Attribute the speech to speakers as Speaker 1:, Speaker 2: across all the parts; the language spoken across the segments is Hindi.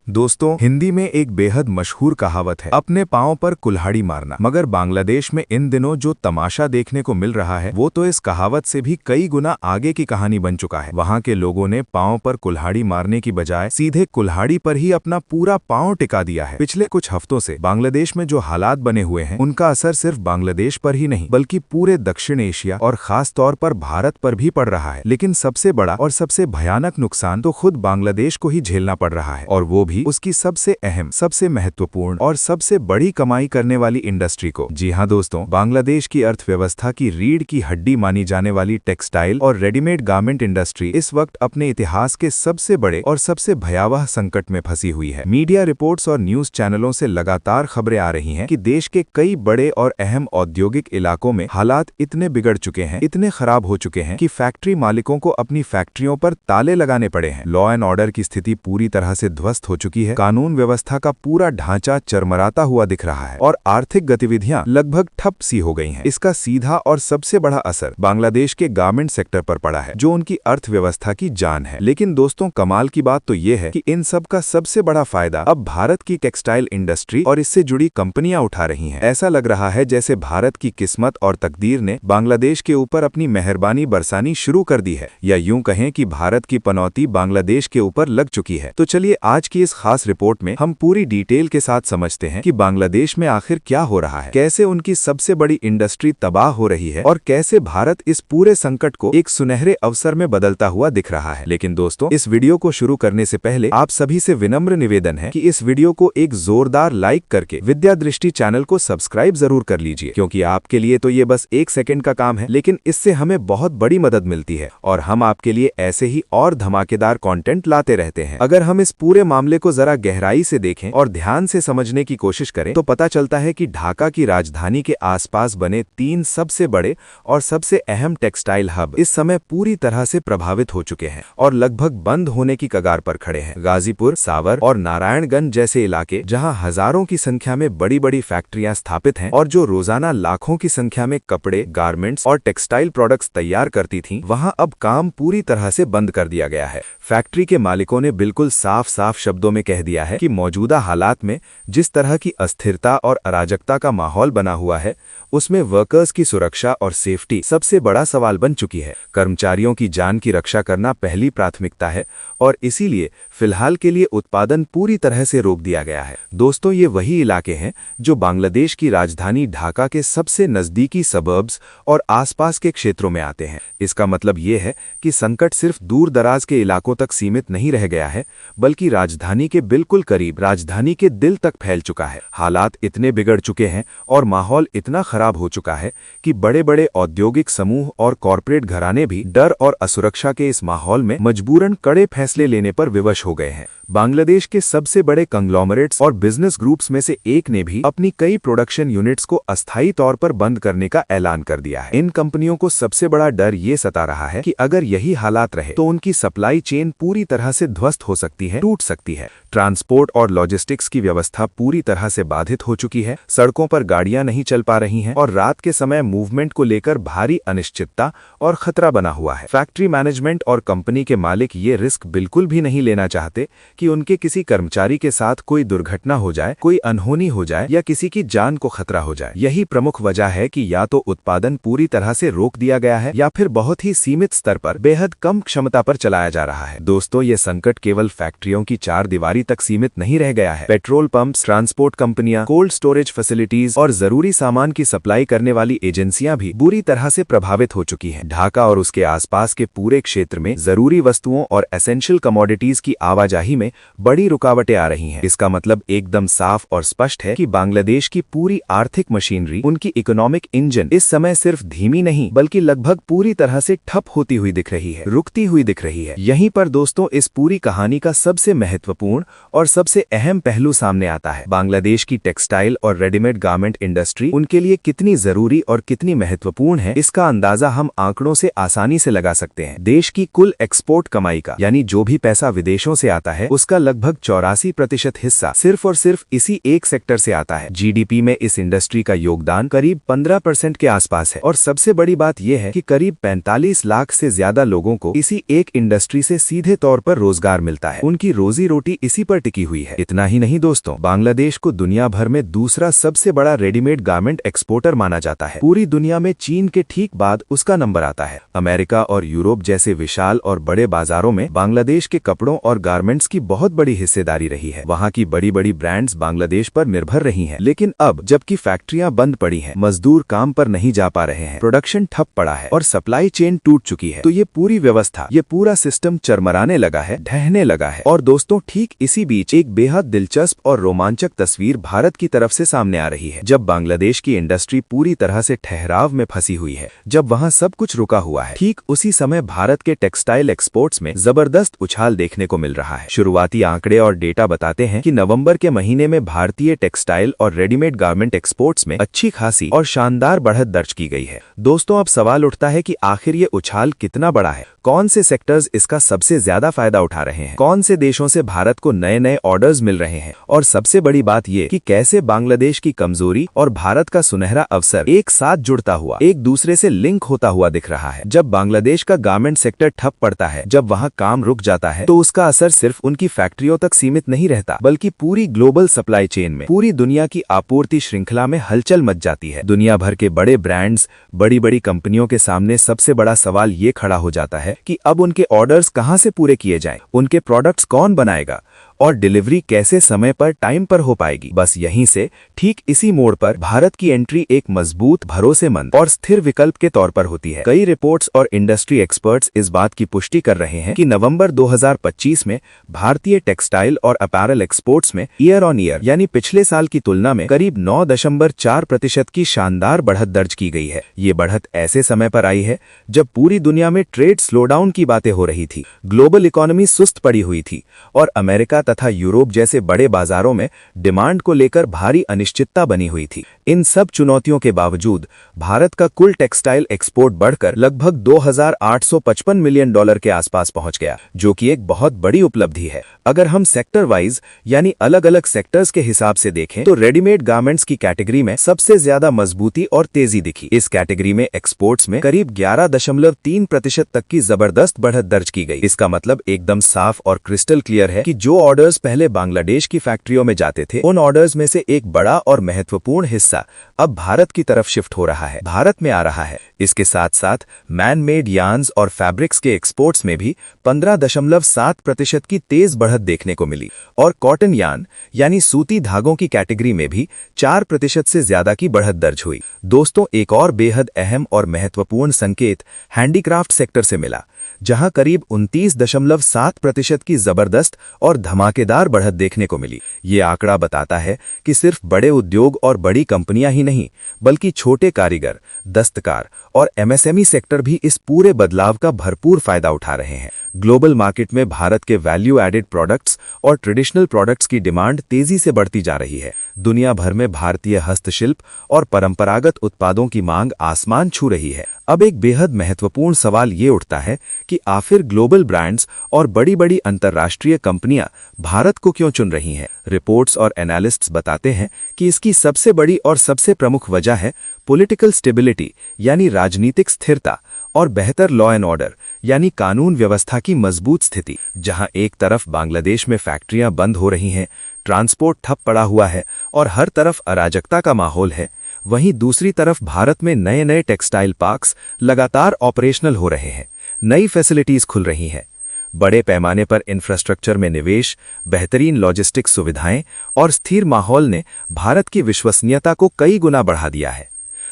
Speaker 1: दोस्तों, हिंदी में एक बेहद मशहूर कहावत है, अपने पांव पर कुल्हाड़ी मारना। मगर बांग्लादेश में इन दिनों जो तमाशा देखने को मिल रहा है वो तो इस कहावत से भी कई गुना आगे की कहानी बन चुका है। वहां के लोगों ने पांव पर कुल्हाड़ी मारने की बजाय सीधे कुल्हाड़ी पर ही अपना पूरा पांव टिका दिया है। पिछले कुछ हफ्तों से बांग्लादेश में जो हालात बने हुए हैं उनका असर सिर्फ बांग्लादेश पर ही नहीं बल्कि पूरे दक्षिण एशिया और खास तौर पर भारत पर भी पड़ रहा है। लेकिन सबसे बड़ा और सबसे भयानक नुकसान तो खुद बांग्लादेश को ही झेलना पड़ रहा है, और वो भी उसकी सबसे अहम, सबसे महत्वपूर्ण और सबसे बड़ी कमाई करने वाली इंडस्ट्री को। जी हाँ दोस्तों, बांग्लादेश की अर्थव्यवस्था की रीढ़ की हड्डी मानी जाने वाली टेक्सटाइल और रेडीमेड गारमेंट इंडस्ट्री इस वक्त अपने इतिहास के सबसे बड़े और सबसे भयावह संकट में फंसी हुई है। मीडिया रिपोर्ट्स और न्यूज चैनलों से लगातार खबरें आ रही हैं कि देश के कई बड़े और अहम औद्योगिक इलाकों में हालात इतने बिगड़ चुके हैं, इतने खराब हो चुके हैं कि फैक्ट्री मालिकों को अपनी फैक्ट्रियों पर ताले लगाने पड़े हैं। लॉ एंड ऑर्डर की स्थिति पूरी तरह से ध्वस्त हो चुकी है, कानून व्यवस्था का पूरा ढांचा चरमराता हुआ दिख रहा है और आर्थिक गतिविधियां लगभग ठप सी हो गई हैं। इसका सीधा और सबसे बड़ा असर बांग्लादेश के गारमेंट सेक्टर पर पड़ा है, जो उनकी अर्थव्यवस्था की जान है। लेकिन दोस्तों, कमाल की बात तो ये है कि इन सब का सबसे बड़ा फायदा अब भारत की टेक्सटाइल इंडस्ट्री और इससे जुड़ी कंपनियां उठा रही हैं। ऐसा लग रहा है जैसे भारत की किस्मत और तकदीर ने बांग्लादेश के ऊपर अपनी मेहरबानी बरसानी शुरू कर दी है, या यूं कहें कि भारत की पनौती बांग्लादेश के ऊपर लग चुकी है। तो चलिए आज की इस खास रिपोर्ट में हम पूरी डिटेल के साथ समझते हैं कि बांग्लादेश में आखिर क्या हो रहा है, कैसे उनकी सबसे बड़ी इंडस्ट्री तबाह हो रही है और कैसे भारत इस पूरे संकट को एक सुनहरे अवसर में बदलता हुआ दिख रहा है। लेकिन दोस्तों, इस वीडियो को शुरू करने से पहले आप सभी से विनम्र निवेदन है कि इस वीडियो को एक जोरदार लाइक करके विद्या दृष्टि चैनल को सब्सक्राइब जरूर कर लीजिए, क्योंकि आपके लिए तो ये बस एक सेकंड का काम है, लेकिन इससे हमें बहुत बड़ी मदद मिलती है और हम आपके लिए ऐसे ही और धमाकेदार कंटेंट लाते रहते हैं। अगर हम इस पूरे मामले को जरा गहराई से देखें और ध्यान से समझने की कोशिश करें तो पता चलता है कि ढाका की राजधानी के आसपास बने 3 सबसे बड़े और सबसे अहम टेक्सटाइल हब इस समय पूरी तरह से प्रभावित हो चुके हैं और लगभग बंद होने की कगार पर खड़े हैं। गाजीपुर, सावर और नारायणगंज जैसे इलाके, जहां हजारों की संख्या में बड़ी बड़ी फैक्ट्रियां स्थापित हैं और जो रोजाना लाखों की संख्या में कपड़े, गारमेंट्स और टेक्सटाइल प्रोडक्ट्स तैयार करती थीं, वहां अब काम पूरी तरह से बंद कर दिया गया है। फैक्ट्री के मालिकों ने बिल्कुल साफ साफ शब्दों में कह दिया है कि मौजूदा हालात में जिस तरह की अस्थिरता और अराजकता का माहौल बना हुआ है, उसमें वर्कर्स की सुरक्षा और सेफ्टी सबसे बड़ा सवाल बन चुकी है। कर्मचारियों की जान की रक्षा करना पहली प्राथमिकता है और इसीलिए फिलहाल के लिए उत्पादन पूरी तरह से रोक दिया गया है। दोस्तों, ये वही इलाके हैं जो बांग्लादेश की राजधानी ढाका के सबसे नजदीकी सबर्ब्स और आसपास के क्षेत्रों में आते हैं। इसका मतलब ये है कि संकट सिर्फ दूर दराज के इलाकों तक सीमित नहीं रह गया है, बल्कि राजधानी के बिल्कुल करीब, राजधानी के दिल तक फैल चुका है। हालात इतने बिगड़ चुके हैं और माहौल इतना खराब हो चुका है कि बड़े बड़े औद्योगिक समूह और कॉरपोरेट घराने भी डर और असुरक्षा के इस माहौल में मजबूरन कड़े फैसले लेने पर विवश हो गए हैं। बांग्लादेश के सबसे बड़े कंग्लोमरेट्स और बिजनेस ग्रुप्स में से एक ने भी अपनी कई प्रोडक्शन यूनिट्स को अस्थायी तौर पर बंद करने का ऐलान कर दिया है। इन कंपनियों को सबसे बड़ा डर ये सता रहा है कि अगर यही हालात रहे तो उनकी सप्लाई चेन पूरी तरह से ध्वस्त हो सकती है, टूट सकती है। ट्रांसपोर्ट और लॉजिस्टिक्स की व्यवस्था पूरी तरह से बाधित हो चुकी है, सड़कों पर गाड़ियां नहीं चल पा रही हैं और रात के समय मूवमेंट को लेकर भारी अनिश्चितता और खतरा बना हुआ है। फैक्ट्री मैनेजमेंट और कंपनी के मालिक ये रिस्क बिल्कुल भी नहीं लेना चाहते कि उनके किसी कर्मचारी के साथ कोई दुर्घटना हो जाए, कोई अनहोनी हो जाए या किसी की जान को खतरा हो जाए। यही प्रमुख वजह है कि या तो उत्पादन पूरी तरह से रोक दिया गया है या फिर बहुत ही सीमित स्तर पर, बेहद कम क्षमता पर चलाया जा रहा है। दोस्तों, ये संकट केवल फैक्ट्रियों की चार दीवारी तक सीमित नहीं रह गया है। पेट्रोल पंप्स, ट्रांसपोर्ट कंपनियां, कोल्ड स्टोरेज फैसिलिटीज और जरूरी सामान की सप्लाई करने वाली एजेंसियां भी बुरी तरह से प्रभावित हो चुकी हैं। ढाका और उसके आसपास के पूरे क्षेत्र में जरूरी वस्तुओं और एसेंशियल कमोडिटीज की आवाजाही में बड़ी रुकावटें आ रही हैं। इसका मतलब एकदम साफ और स्पष्ट है कि बांग्लादेश की पूरी आर्थिक मशीनरी, उनकी इकोनॉमिक इंजन इस समय सिर्फ धीमी नहीं बल्कि लगभग पूरी तरह से ठप होती हुई दिख रही है, रुकती हुई दिख रही है। यहीं पर दोस्तों, इस पूरी कहानी का सबसे महत्वपूर्ण और सबसे अहम पहलू सामने आता है। बांग्लादेश की टेक्सटाइल और रेडीमेड गारमेंट इंडस्ट्री उनके लिए कितनी जरूरी और कितनी महत्वपूर्ण है, इसका अंदाजा हम आंकड़ों से आसानी से लगा सकते हैं। देश की कुल एक्सपोर्ट कमाई का, यानी जो भी पैसा विदेशों से आता है, उसका लगभग 84% हिस्सा सिर्फ और सिर्फ इसी एक सेक्टर से आता है। जीडीपी में इस इंडस्ट्री का योगदान करीब 15% के आसपास है और सबसे बड़ी बात यह है कि करीब 45 लाख से ज्यादा लोगों को इसी एक इंडस्ट्री से सीधे तौर पर रोजगार मिलता है। उनकी रोजी रोटी इंडस्ट्री इसी पर टिकी हुई है। इतना ही नहीं दोस्तों, बांग्लादेश को दुनिया भर में दूसरा सबसे बड़ा रेडीमेड गारमेंट एक्सपोर्टर माना जाता है। पूरी दुनिया में चीन के ठीक बाद उसका नंबर आता है। अमेरिका और यूरोप जैसे विशाल और बड़े बाजारों में बांग्लादेश के कपड़ों और गारमेंट्स की बहुत बड़ी हिस्सेदारी रही है। वहाँ की बड़ी बड़ी ब्रांड्स बांग्लादेश पर निर्भर रही हैं। लेकिन अब जबकि फैक्ट्रियां बंद पड़ी हैं, मजदूर काम पर नहीं जा पा रहे हैं, प्रोडक्शन ठप पड़ा है और सप्लाई चेन टूट चुकी है, तो ये पूरी व्यवस्था, ये पूरा सिस्टम चरमराने लगा है, ढहने लगा है। और दोस्तों, ठीक इसी बीच एक बेहद दिलचस्प और रोमांचक तस्वीर भारत की तरफ से सामने आ रही है। जब बांग्लादेश की इंडस्ट्री पूरी तरह से ठहराव में फंसी हुई है, जब वहाँ सब कुछ रुका हुआ है, ठीक उसी समय भारत के टेक्सटाइल एक्सपोर्ट्स में जबरदस्त उछाल देखने को मिल रहा है। शुरुआती आंकड़े और डेटा बताते हैं कि नवंबर के महीने में भारतीय टेक्सटाइल और रेडीमेड गारमेंट एक्सपोर्ट्स में अच्छी खासी और शानदार बढ़त दर्ज की गई है। दोस्तों, अब सवाल उठता है कि आखिर ये उछाल कितना बड़ा है? कौन से सेक्टर्स इसका सबसे ज्यादा फायदा उठा रहे हैं? कौन से देशों से भारत को नए नए ऑर्डर्स मिल रहे हैं? और सबसे बड़ी बात ये कि कैसे बांग्लादेश की कमजोरी और भारत का सुनहरा अवसर एक साथ जुड़ता हुआ, एक दूसरे से लिंक होता हुआ दिख रहा है। जब बांग्लादेश का गारमेंट सेक्टर ठप पड़ता है, जब वहाँ काम रुक जाता है, तो उसका असर सिर्फ उनकी फैक्ट्रियों तक सीमित नहीं रहता, बल्कि पूरी ग्लोबल सप्लाई चेन में, पूरी दुनिया की आपूर्ति श्रृंखला में हलचल मच जाती है। दुनिया भर के बड़े ब्रांड्स, बड़ी बड़ी कंपनियों के सामने सबसे बड़ा सवाल ये खड़ा हो जाता है कि अब उनके ऑर्डर्स कहां से पूरे किए जाएं, उनके प्रोडक्ट्स कौन बनाएगा और डिलीवरी कैसे समय पर, टाइम पर हो पाएगी। बस यहीं से, ठीक इसी मोड़ पर भारत की एंट्री एक मजबूत, भरोसेमंद और स्थिर विकल्प के तौर पर होती है। कई रिपोर्ट्स और इंडस्ट्री एक्सपर्ट्स इस बात की पुष्टि कर रहे हैं कि नवंबर 2025 में भारतीय टेक्सटाइल और अपैरल एक्सपोर्ट्स में ईयर ऑन ईयर, यानी पिछले साल की तुलना में करीब 9.4% की शानदार बढ़त दर्ज की गई है। ये बढ़त ऐसे समय पर आई है जब पूरी दुनिया में ट्रेड स्लोडाउन की बातें हो रही थी, ग्लोबल इकोनॉमी सुस्त पड़ी हुई थी और अमेरिका तथा यूरोप जैसे बड़े बाजारों में डिमांड को लेकर भारी अनिश्चितता बनी हुई थी। इन सब चुनौतियों के बावजूद भारत का कुल टेक्सटाइल एक्सपोर्ट बढ़कर लगभग $2,855 मिलियन के आसपास पहुंच गया, जो कि एक बहुत बड़ी उपलब्धि है। अगर हम सेक्टर वाइज, यानी अलग अलग सेक्टर्स के हिसाब से देखें, तो रेडीमेड गारमेंट्स की कैटेगरी में सबसे ज्यादा मजबूती और तेजी दिखी। इस कैटेगरी में एक्सपोर्ट्स में करीब 11.3% तक की जबरदस्त बढ़त दर्ज की गई। इसका मतलब एकदम साफ और क्रिस्टल क्लियर है कि जो ऑर्डर्स पहले बांग्लादेश की फैक्ट्रियों में जाते थे, उन ऑर्डर्स में से एक बड़ा और महत्वपूर्ण हिस्सा अब भारत की तरफ शिफ्ट हो रहा है, भारत में आ रहा है। इसके साथ साथ मैन मेड यार्न्स और फैब्रिक्स के एक्सपोर्ट्स में भी 15.7% की तेज बढ़त देखने को मिली और कॉटन यार्न, यानी सूती धागों की कैटेगरी में भी 4% से ज्यादा की बढ़त दर्ज हुई। दोस्तों, एक और बेहद अहम और महत्वपूर्ण संकेत हैंडीक्राफ्ट सेक्टर से मिला, जहां करीब 29.7% की जबरदस्त और धमाकेदार बढ़त देखने को मिली। ये आंकड़ा बताता है कि सिर्फ बड़े उद्योग और बड़ी कंपनियां ही नहीं, बल्कि छोटे कारीगर, दस्तकार और एमएसएमई सेक्टर भी इस पूरे बदलाव का भरपूर फायदा उठा रहे हैं। ग्लोबल मार्केट में भारत के वैल्यू एडेड प्रोडक्ट्स और ट्रेडिशनल प्रोडक्ट्स की डिमांड तेजी से बढ़ती जा रही है। दुनिया भर में भारतीय हस्तशिल्प और परंपरागत उत्पादों की मांग आसमान छू रही है। अब एक बेहद महत्वपूर्ण सवाल ये उठता है कि आखिर ग्लोबल ब्रांड्स और बड़ी बड़ी अंतर्राष्ट्रीय कंपनियां भारत को क्यों चुन रही हैं? रिपोर्ट्स और एनालिस्ट्स बताते हैं कि इसकी सबसे बड़ी और सबसे प्रमुख वजह है पॉलिटिकल स्टेबिलिटी, यानी राजनीतिक स्थिरता, और बेहतर लॉ एंड ऑर्डर, यानी कानून व्यवस्था की मजबूत स्थिति। जहां एक तरफ बांग्लादेश में फैक्ट्रियां बंद हो रही हैं, ट्रांसपोर्ट ठप पड़ा हुआ है और हर तरफ अराजकता का माहौल है, वहीं दूसरी तरफ भारत में नए नए टेक्सटाइल पार्क्स लगातार ऑपरेशनल हो रहे हैं, नई फैसिलिटीज खुल रही हैं। बड़े पैमाने पर इंफ्रास्ट्रक्चर में निवेश, बेहतरीन लॉजिस्टिक्स सुविधाएं और स्थिर माहौल ने भारत की विश्वसनीयता को कई गुना बढ़ा दिया है।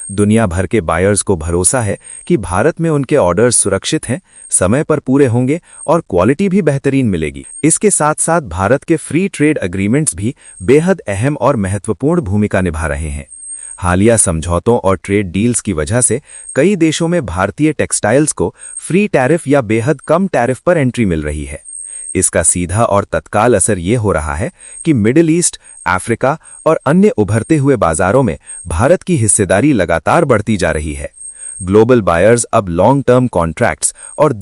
Speaker 1: दुनिया भर के बायर्स को भरोसा है कि भारत में उनके ऑर्डर्स सुरक्षित हैं, समय पर पूरे होंगे और क्वालिटी भी बेहतरीन मिलेगी। इसके साथ साथ भारत के फ्री ट्रेड एग्रीमेंट्स भी बेहद अहम और महत्वपूर्ण भूमिका निभा रहे हैं। हालिया समझौतों और ट्रेड डील्स की वजह से कई देशों में भारतीय टेक्सटाइल्स को फ्री टैरिफ या बेहद कम टैरिफ पर एंट्री मिल रही है। इसका सीधा और तत्काल असर ये हो रहा है कि मिडिल ईस्ट, अफ्रीका और अन्य उभरते हुए बाजारों में भारत की हिस्सेदारी लगातार बढ़ती जा रही है। ग्लोबल बायर्स अब लॉन्ग टर्म कॉन्ट्रैक्ट्स और